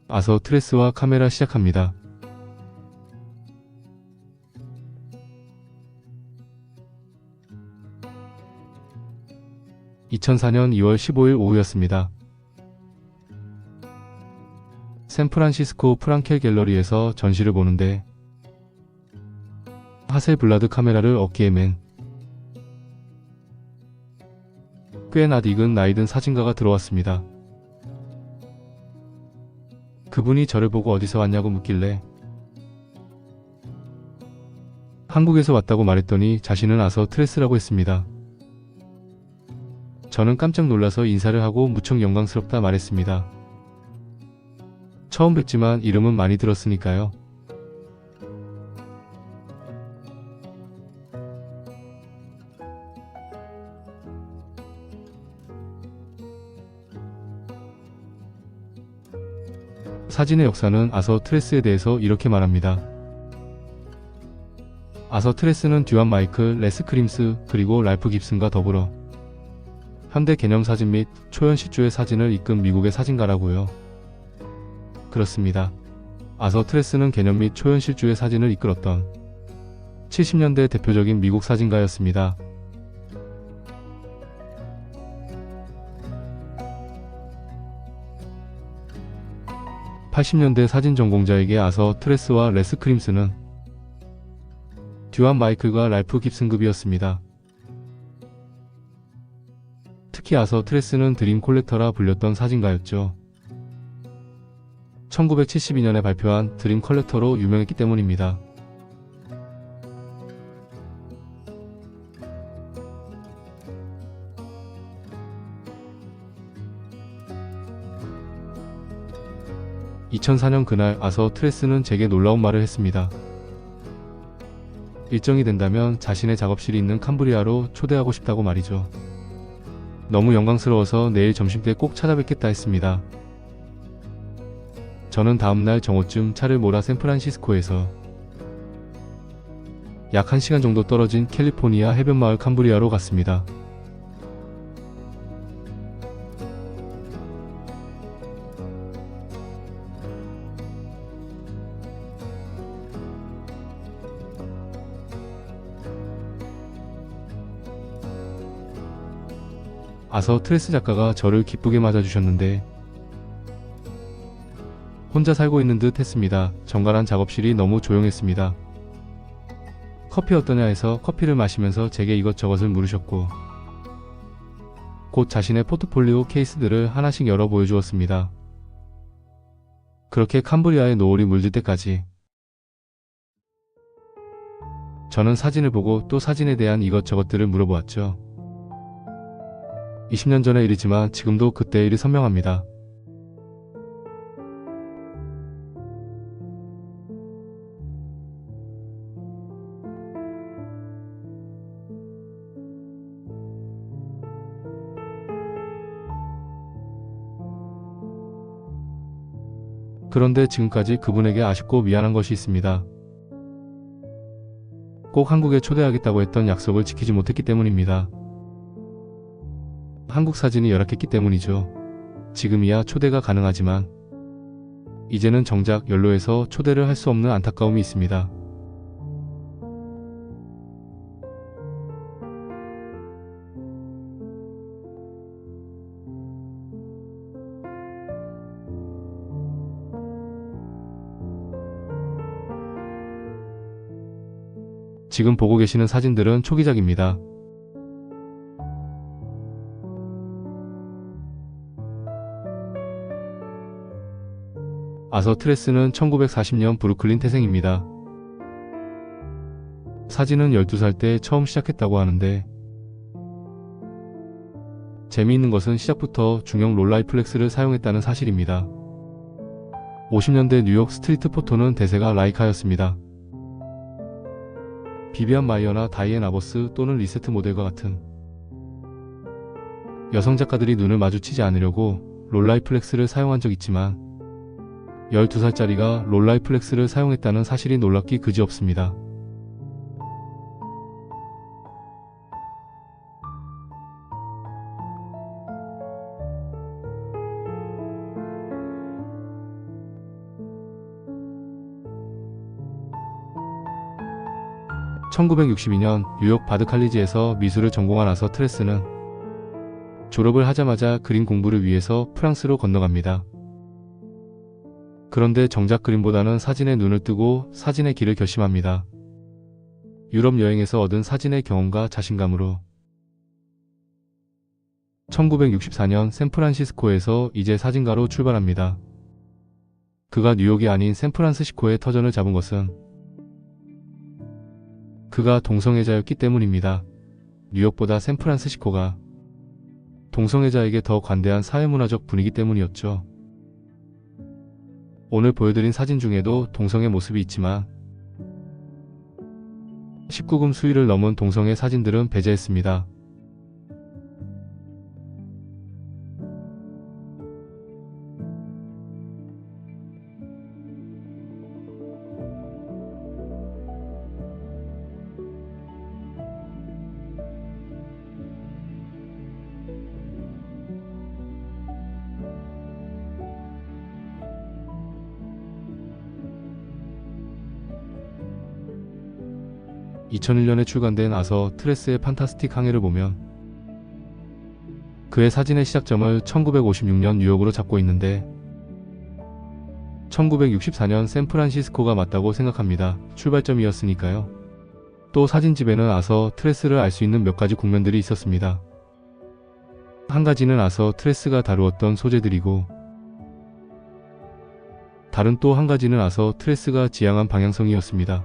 아서 트레스와 카메라 시작합니다. (2004년 2월 15일) 오후였습니다. 샌프란시스코 프랑켈 갤러리에서 전시를 보는데 하셀블라드 카메라를 어깨에 맨 꽤 낯익은 나이 든 사진가가 들어왔습니다. 그분이 저를 보고 어디서 왔냐고 묻길래 한국에서 왔다고 말했더니 자신은 아서 트레스라고 했습니다. 저는 깜짝 놀라서 인사를 하고 무척 영광스럽다 말했습니다. 처음 뵙지만 이름은 많이 들었으니까요. 사진의 역사는 아서 트레스에 대해서 이렇게 말합니다. 아서 트레스는 듀안 마이클 레스크림스 그리고 랄프 깁슨과 더불어 현대 개념사진 및 초현실주의 사진을 이끈 미국의 사진가라고요. 그렇습니다. 아서 트레스는 개념 및 초현실주의 사진을 이끌었던 70년대 대표적인 미국 사진가였습니다. (80년대) 사진 전공자에게 아서 트레스와 레스크림스는 듀안 마이클과 랄프 깁슨급이었습니다. 특히 아서 트레스는 드림 콜렉터라 불렸던 사진가였죠. 1972년에 발표한 드림 컬렉터로 유명했기 때문입니다. (2004년) 그날 아서 트레스는 제게 놀라운 말을 했습니다. 일정이 된다면 자신의 작업실이 있는 캄브리아로 초대하고 싶다고 말이죠. 너무 영광스러워서 내일 점심때 꼭 찾아뵙겠다 했습니다. 저는 다음날 정오쯤 차를 몰아 샌프란시스코에서 약 1시간 정도 떨어진 캘리포니아 해변마을 캄브리아로 갔습니다. 아서 트레스 작가가 저를 기쁘게 맞아주셨는데 혼자 살고 있는 듯 했습니다. 정갈한 작업실이 너무 조용했습니다. 커피 어떠냐 해서 커피를 마시면서 제게 이것저것을 물으셨고 곧 자신의 포트폴리오 케이스들을 하나씩 열어 보여주었습니다. 그렇게 캄브리아의 노을이 물들 때까지 저는 사진을 보고 또 사진에 대한 이것저것들을 물어보았죠. 20년 전의 일이지만 지금도 그때의 일이 선명합니다. 그런데 지금까지 그분에게 아쉽고 미안한 것이 있습니다. 꼭 한국에 초대하겠다고 했던 약속을 지키지 못했기 때문입니다. 한국 사진이 열악했기 때문이죠. 지금이야 초대가 가능하지만 이제는 정작 연로해서 초대를 할 수 없는 안타까움이 있습니다. 지금 보고 계시는 사진들은 초기작입니다. 아서 트레스는 1940년 브루클린 태생입니다. 사진은 12살 때 처음 시작했다고 하는데 재미있는 것은 시작부터 중형 롤라이플렉스를 사용했다는 사실입니다. 50년대 뉴욕 스트리트 포토는 대세가 라이카였습니다. 비비안 마이어나 다이앤 아버스 또는 리세트 모델과 같은 여성 작가들이 눈을 마주치지 않으려고 롤라이플렉스를 사용한 적 있지만 12살짜리가 롤라이플렉스를 사용했다는 사실이 놀랍기 그지없습니다. 1962년 뉴욕 바드 칼리지에서 미술을 전공한 아서 트레스는 졸업을 하자마자 그림 공부를 위해서 프랑스로 건너갑니다. 그런데 정작 그림보다는 사진에 눈을 뜨고 사진의 길을 결심합니다. 유럽 여행에서 얻은 사진의 경험과 자신감으로 1964년 샌프란시스코에서 이제 사진가로 출발합니다. 그가 뉴욕이 아닌 샌프란시스코에 터전을 잡은 것은 그가 동성애자였기 때문입니다. 뉴욕보다 샌프란시스코가 동성애자에게 더 관대한 사회문화적 분위기 때문이었죠. 오늘 보여드린 사진 중에도 동성애 모습이 있지만 19금 수위를 넘은 동성애 사진들은 배제했습니다. (2001년에) 출간된 아서 트레스의 판타스틱 항해를 보면 그의 사진의 시작점을 1956년 뉴욕으로 잡고 있는데 1964년 샌프란시스코가 맞다고 생각합니다. 출발점이었으니까요. 또 사진집에는 아서 트레스를 알 수 있는 몇 가지 국면들이 있었습니다. 한 가지는 아서 트레스가 다루었던 소재들이고 다른 또 한 가지는 아서 트레스가 지향한 방향성이었습니다.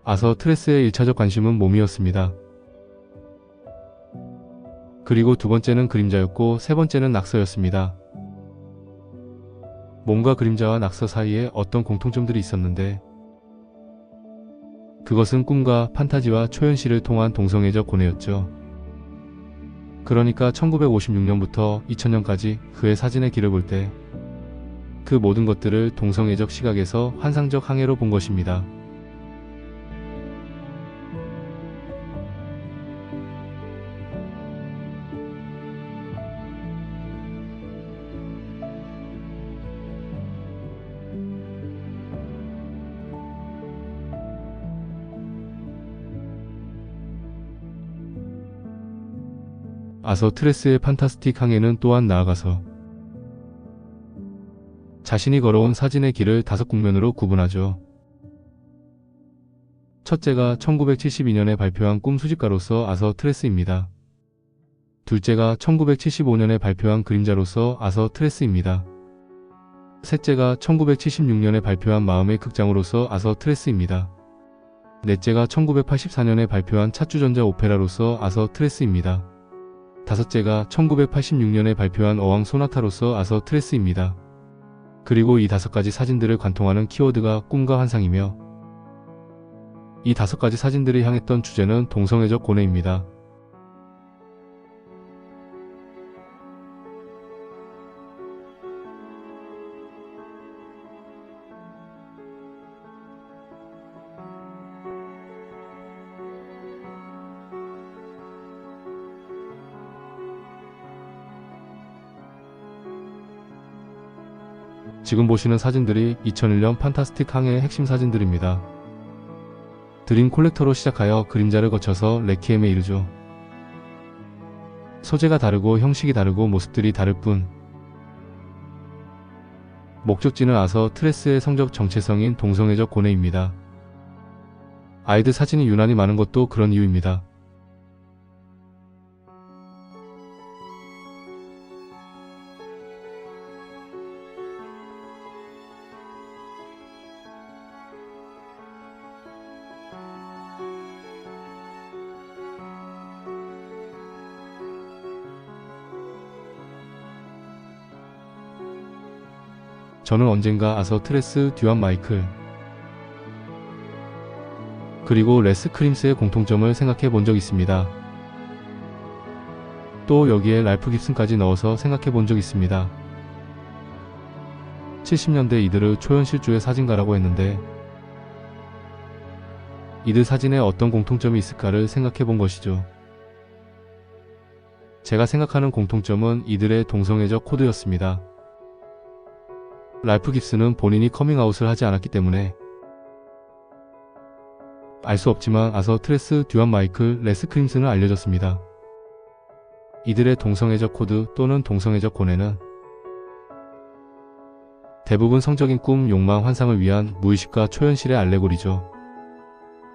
아서 트레스의 1차적 관심은 몸이었습니다. 그리고 두 번째는 그림자였고 세 번째는 낙서였습니다. 몸과 그림자와 낙서 사이에 어떤 공통점들이 있었는데 그것은 꿈과 판타지와 초현실을 통한 동성애적 고뇌였죠. 그러니까 1956년부터 2000년까지 그의 사진의 길을 볼 때 그 모든 것들을 동성애적 시각에서 환상적 항해로 본 것입니다. 아서 트레스의 판타스틱 항해는 또한 나아가서 자신이 걸어온 사진의 길을 5국면으로 구분하죠. 첫째가 1972년에 발표한 꿈 수집가로서 아서 트레스입니다. 둘째가 1975년에 발표한 그림자로서 아서 트레스입니다. 셋째가 1976년에 발표한 마음의 극장으로서 아서 트레스입니다. 넷째가 1984년에 발표한 찻주전자 오페라로서 아서 트레스입니다. 다섯째가 1986년에 발표한 어왕 소나타로서 아서 트레스입니다. 그리고 이 5가지 사진들을 관통하는 키워드가 꿈과 환상이며 이 5가지 사진들이 향했던 주제는 동성애적 고뇌입니다. 지금 보시는 사진들이 2001년 판타스틱 항해의 핵심 사진들입니다. 드림 콜렉터로 시작하여 그림자를 거쳐서 레퀴엠에 이르죠. 소재가 다르고 형식이 다르고 모습들이 다를 뿐 목적지는 아서 트레스의 성적 정체성인 동성애적 고뇌입니다. 아이들 사진이 유난히 많은 것도 그런 이유입니다. 저는 언젠가 아서 트레스, 듀안 마이클 그리고 레스 크림스의 공통점을 생각해 본 적 있습니다. 또 여기에 랄프 깁슨까지 넣어서 생각해 본 적 있습니다. 70년대 이들을 초현실주의 사진가라고 했는데 이들 사진에 어떤 공통점이 있을까를 생각해 본 것이죠. 제가 생각하는 공통점은 이들의 동성애적 코드였습니다. 랄프 깁슨은 본인이 커밍아웃을 하지 않았기 때문에 알 수 없지만 아서 트레스, 듀안 마이클, 레스 크림슨은 알려졌습니다. 이들의 동성애적 코드 또는 동성애적 고뇌는 대부분 성적인 꿈, 욕망, 환상을 위한 무의식과 초현실의 알레고리죠.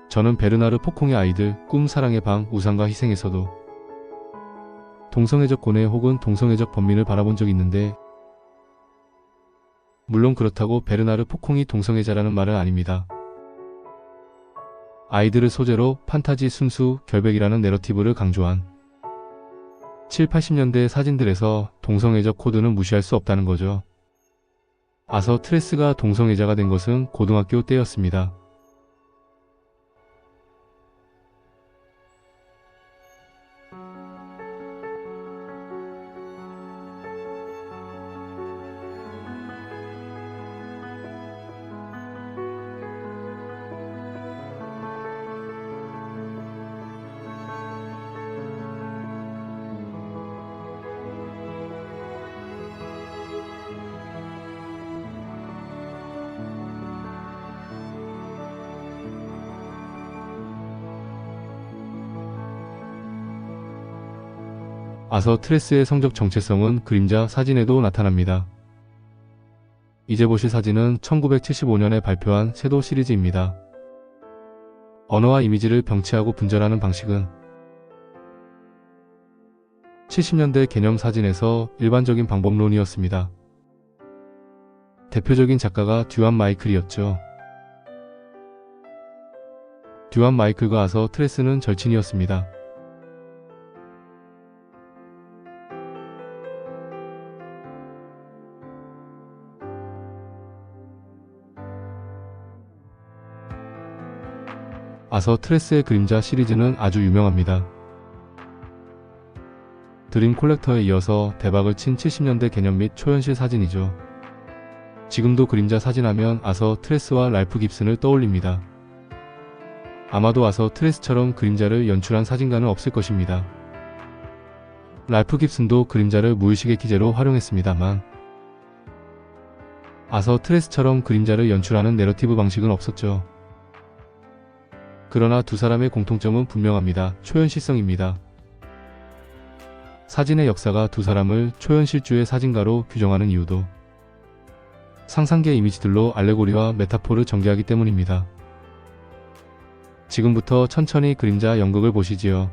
저는 베르나르 포콩의 아이들, 꿈, 사랑의 방, 우상과 희생에서도 동성애적 고뇌 혹은 동성애적 번민을 바라본 적이 있는데, 물론 그렇다고 베르나르 포콩이 동성애자라는 말은 아닙니다. 아이들을 소재로 판타지, 순수, 결백이라는 내러티브를 강조한 7, 80년대 사진들에서 동성애적 코드는 무시할 수 없다는 거죠. 아서 트레스가 동성애자가 된 것은 고등학교 때였습니다. 아서 트레스의 성적 정체성은 그림자 사진에도 나타납니다. 이제 보실 사진은 1975년에 발표한 섀도우 시리즈입니다. 언어와 이미지를 병치하고 분절하는 방식은 70년대 개념 사진에서 일반적인 방법론이었습니다. 대표적인 작가가 듀안 마이클이었죠. 듀안 마이클과 아서 트레스는 절친이었습니다. 아서 트레스의 그림자 시리즈는 아주 유명합니다. 드림 콜렉터에 이어서 대박을 친 70년대 개념 및 초현실 사진이죠. 지금도 그림자 사진하면 아서 트레스와 랄프 깁슨을 떠올립니다. 아마도 아서 트레스처럼 그림자를 연출한 사진가는 없을 것입니다. 랄프 깁슨도 그림자를 무의식의 기재로 활용했습니다만 아서 트레스처럼 그림자를 연출하는 내러티브 방식은 없었죠. 그러나 두 사람의 공통점은 분명합니다. 초현실성입니다. 사진의 역사가 두 사람을 초현실주의 사진가로 규정하는 이유도 상상계 이미지들로 알레고리와 메타포를 전개하기 때문입니다. 지금부터 천천히 그림자 연극을 보시지요.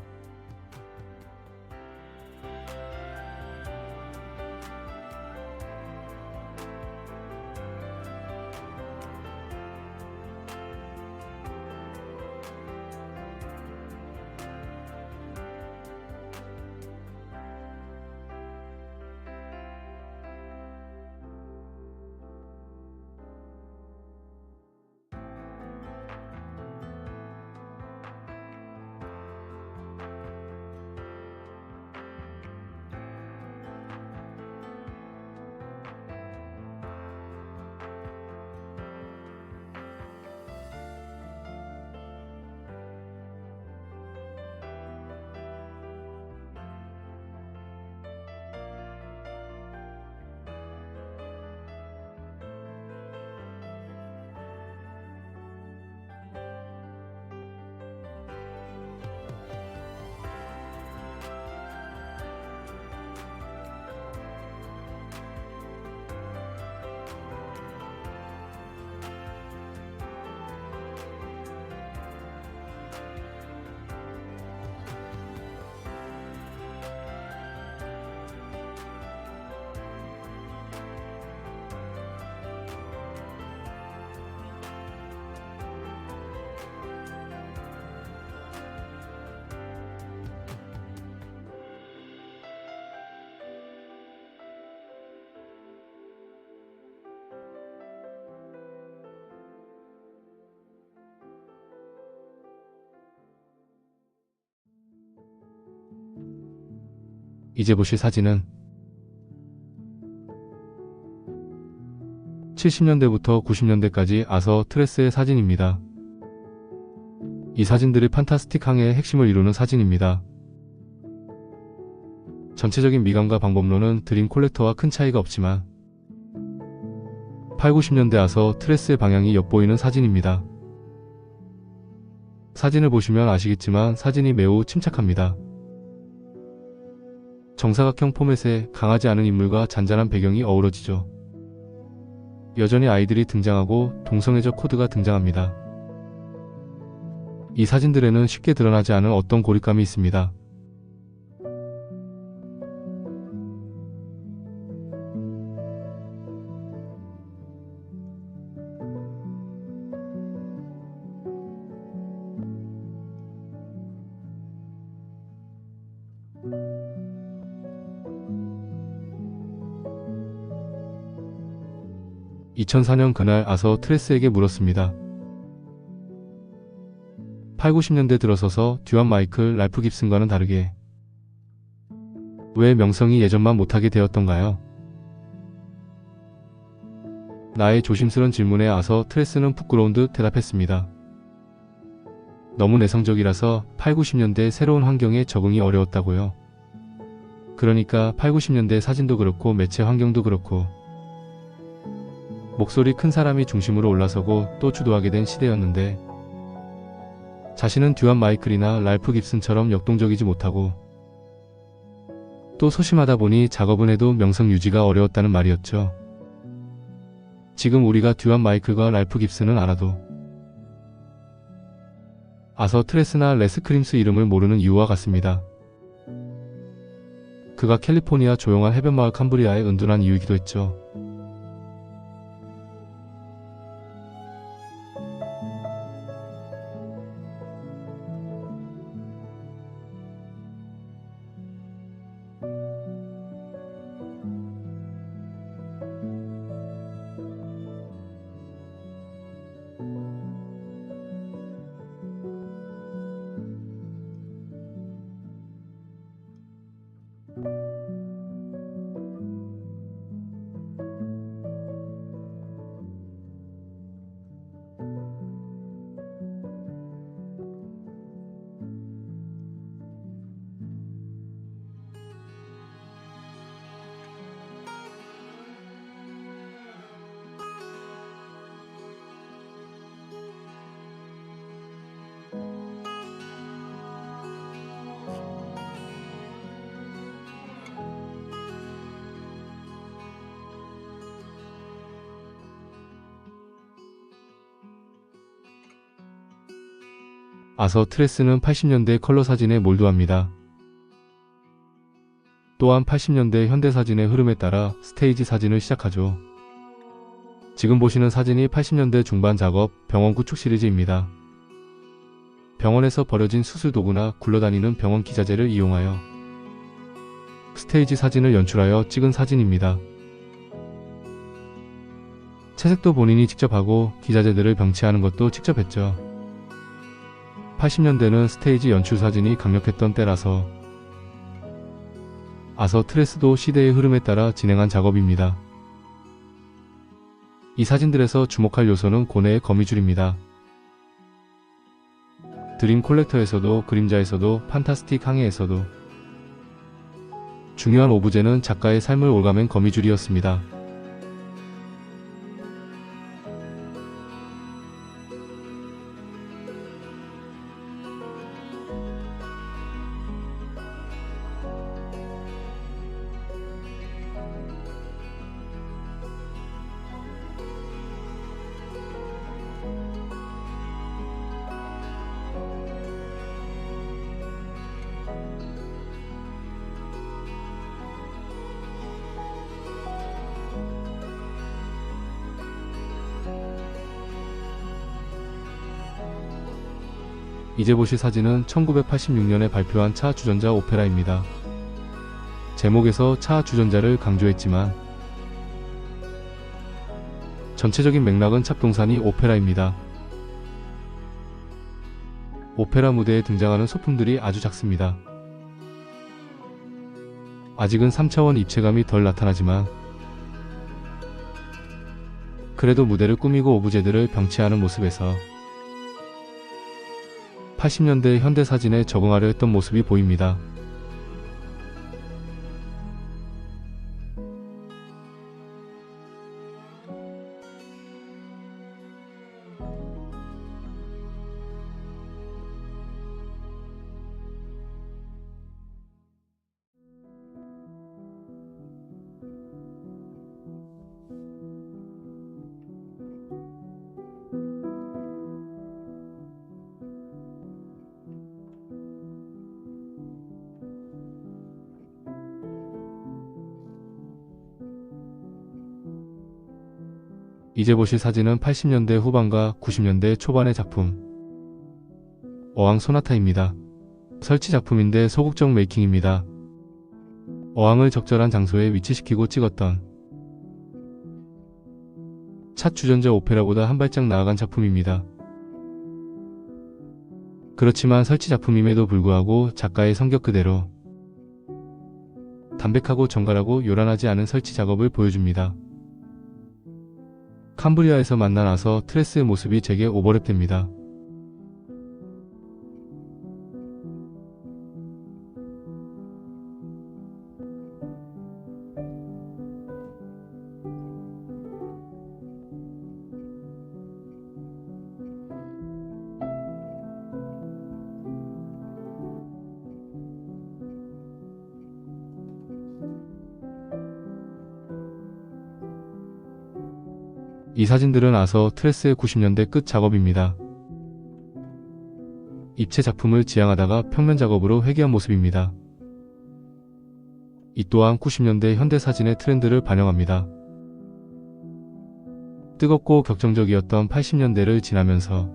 이제 보실 사진은 70년대부터 90년대까지 아서 트레스의 사진입니다. 이 사진들이 판타스틱 항해의 핵심을 이루는 사진입니다. 전체적인 미감과 방법론은 드림 콜렉터와 큰 차이가 없지만 8, 90년대 아서 트레스의 방향이 엿보이는 사진입니다. 사진을 보시면 아시겠지만 사진이 매우 침착합니다. 정사각형 포맷에 강하지 않은 인물과 잔잔한 배경이 어우러지죠. 여전히 아이들이 등장하고 동성애적 코드가 등장합니다. 이 사진들에는 쉽게 드러나지 않은 어떤 고립감이 있습니다. (2004년) 그날 아서 트레스에게 물었습니다. 8, 90년대 들어서서 듀안 마이클 랄프 깁슨과는 다르게 왜 명성이 예전만 못하게 되었던가요? 나의 조심스런 질문에 아서 트레스는 부끄러운 듯 대답했습니다. 너무 내성적이라서 8, 90년대 새로운 환경에 적응이 어려웠다고요. 그러니까 8, 90년대 사진도 그렇고 매체 환경도 그렇고 목소리 큰 사람이 중심으로 올라서고 또 주도하게 된 시대였는데 자신은 듀안 마이클이나 랄프 깁슨처럼 역동적이지 못하고 또 소심하다 보니 작업은 해도 명성 유지가 어려웠다는 말이었죠. 지금 우리가 듀안 마이클과 랄프 깁슨은 알아도 아서 트레스나 레스 크림스 이름을 모르는 이유와 같습니다. 그가 캘리포니아 조용한 해변마을 캄브리아에 은둔한 이유이기도 했죠. 아서 트레스는 80년대 컬러 사진에 몰두합니다. 또한 80년대 현대사진의 흐름에 따라 스테이지 사진을 시작하죠. 지금 보시는 사진이 80년대 중반 작업 병원 구축 시리즈입니다. 병원에서 버려진 수술 도구나 굴러다니는 병원 기자재를 이용하여 스테이지 사진을 연출하여 찍은 사진입니다. 채색도 본인이 직접 하고 기자재들을 병치하는 것도 직접 했죠. 80년대는 스테이지 연출 사진이 강력했던 때라서 아서 트레스도 시대의 흐름에 따라 진행한 작업입니다. 이 사진들에서 주목할 요소는 고뇌의 거미줄입니다. 드림 콜렉터에서도 그림자에서도 판타스틱 항해에서도 중요한 오브제는 작가의 삶을 올가맨 거미줄이었습니다. 이제 보실 사진은 1986년에 발표한 차 주전자 오페라입니다. 제목에서 차 주전자를 강조했지만 전체적인 맥락은 찹동산이 오페라입니다. 오페라 무대에 등장하는 소품들이 아주 작습니다. 아직은 3차원 입체감이 덜 나타나지만 그래도 무대를 꾸미고 오브제들을 병치하는 모습에서 80년대 현대사진에 적응하려 했던 모습이 보입니다. 이제 보실 사진은 80년대 후반과 90년대 초반의 작품 어항 소나타입니다. 설치 작품인데 소극적 메이킹입니다. 어항을 적절한 장소에 위치시키고 찍었던 찻 주전자 오페라보다 한 발짝 나아간 작품입니다. 그렇지만 설치 작품임에도 불구하고 작가의 성격 그대로 담백하고 정갈하고 요란하지 않은 설치 작업을 보여줍니다. 캄브리아에서 만난 아서 트레스의 모습이 제게 오버랩됩니다. 이 사진들은 아서 트레스의 90년대 끝 작업입니다. 입체 작품을 지향하다가 평면 작업으로 회귀한 모습입니다. 이 또한 90년대 현대 사진의 트렌드를 반영합니다. 뜨겁고 격정적이었던 80년대를 지나면서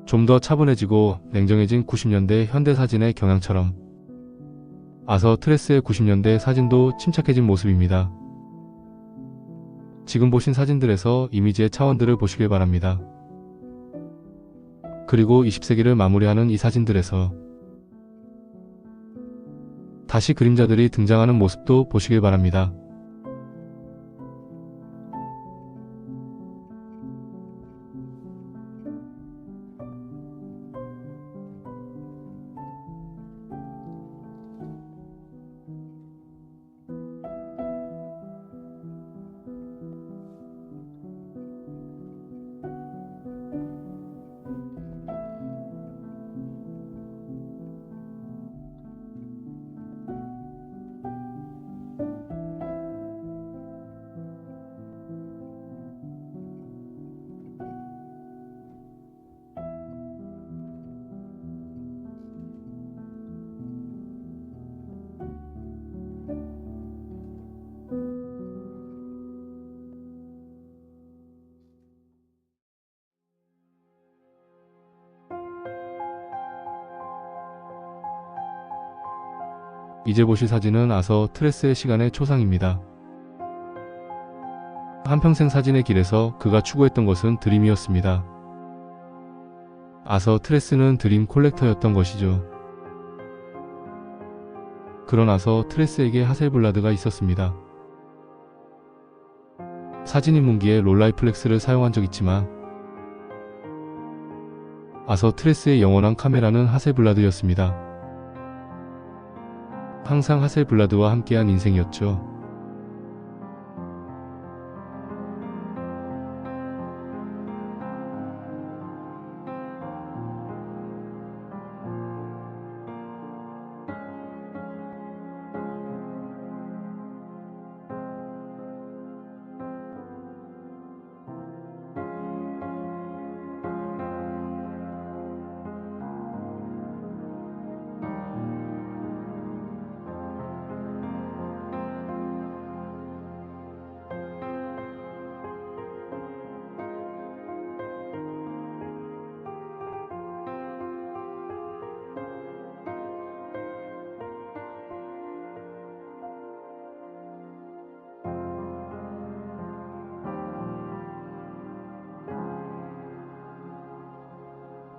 좀 더 차분해지고 냉정해진 90년대 현대 사진의 경향처럼 아서 트레스의 90년대 사진도 침착해진 모습입니다. 지금 보신 사진들에서 이미지의 차원들을 보시길 바랍니다. 그리고 20세기를 마무리하는 이 사진들에서 다시 그림자들이 등장하는 모습도 보시길 바랍니다. 이제 보실 사진은 아서 트레스의 시간의 초상입니다. 한평생 사진의 길에서 그가 추구했던 것은 드림이었습니다. 아서 트레스는 드림 콜렉터였던 것이죠. 그런 아서 트레스에게 하셀블라드가 있었습니다. 사진 입문기에 롤라이플렉스를 사용한 적 있지만 아서 트레스의 영원한 카메라는 하셀블라드였습니다. 항상 하셀블라드와 함께한 인생이었죠.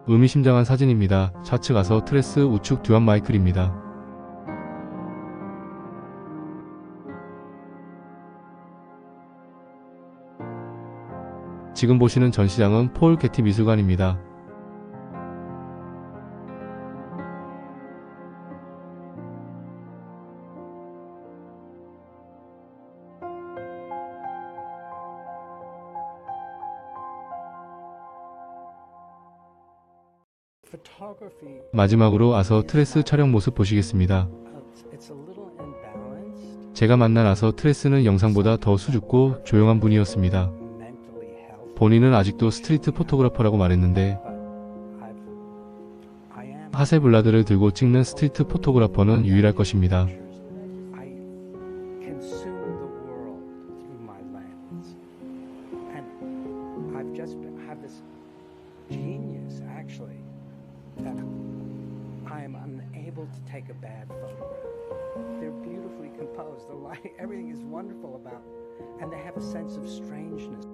의미심장한 사진입니다. 좌측 아서 트레스, 우측 듀안 마이클입니다. 지금 보시는 전시장은 폴 게티 미술관입니다. 마지막으로 아서 트레스 촬영 모습 보시겠습니다. 제가 만난 아서 트레스는 영상보다 더 수줍고 조용한 분이었습니다. 본인은 아직도 스트리트 포토그래퍼라고 말했는데 하셀블라드를 들고 찍는 스트리트 포토그래퍼는 유일할 것입니다. able to take a bad photograph. They're beautifully composed. The light, everything is wonderful about, and they have a sense of strangeness.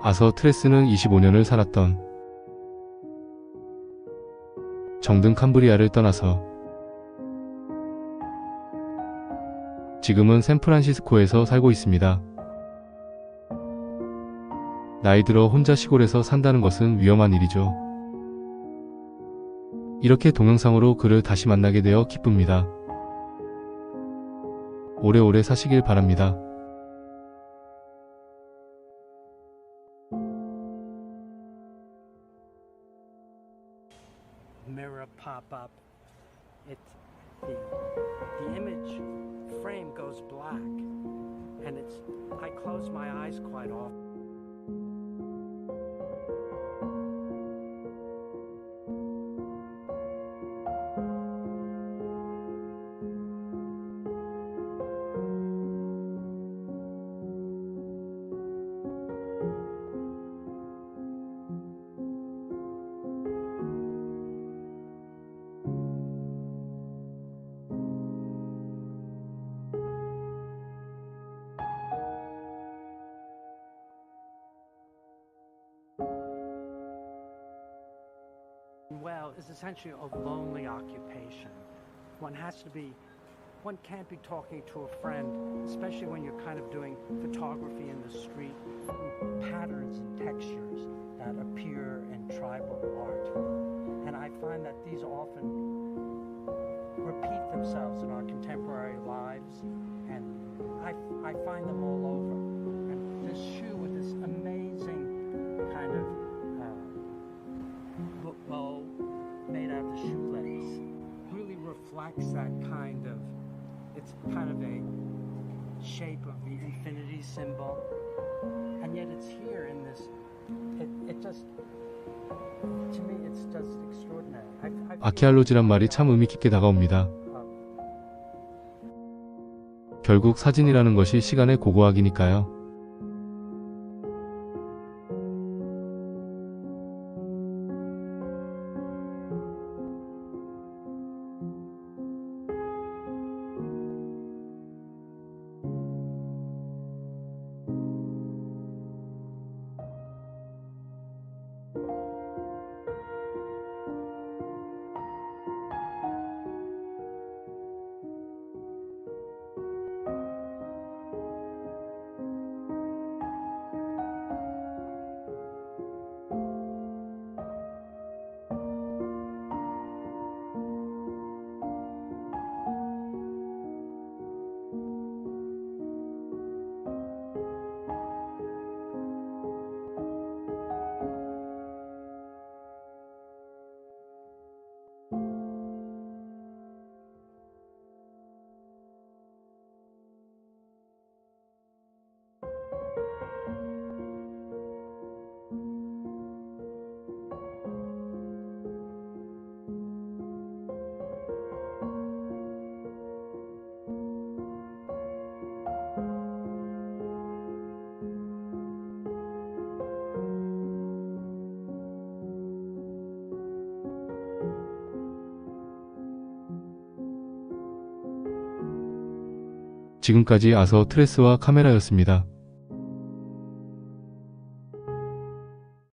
아서 트레스는 25년을 살았던 정든 캄브리아를 떠나서 지금은 샌프란시스코에서 살고 있습니다. 나이 들어 혼자 시골에서 산다는 것은 위험한 일이죠. 이렇게 동영상으로 그를 다시 만나게 되어 기쁩니다. 오래오래 사시길 바랍니다. Mirror pop up. The image frame goes black, and I close my eyes quite often. Well, is essentially a lonely occupation. One can't be talking to a friend, especially when you're kind of doing photography in the street, patterns and textures that appear in tribal art. And I find that these often repeat themselves in our contemporary lives, and I find them all over. And this shoe with this amazing kind of bow made out of the shoelace really reflects that kind of, it's kind of a shape of the infinity symbol, and yet it's here in this, it just, to me it's just extraordinary. 아키알로지란 말이 참 의미 깊게 다가옵니다. 결국 사진이라는 것이 시간의 고고학이니까요. 지금까지 아서 트레스와 카메라였습니다.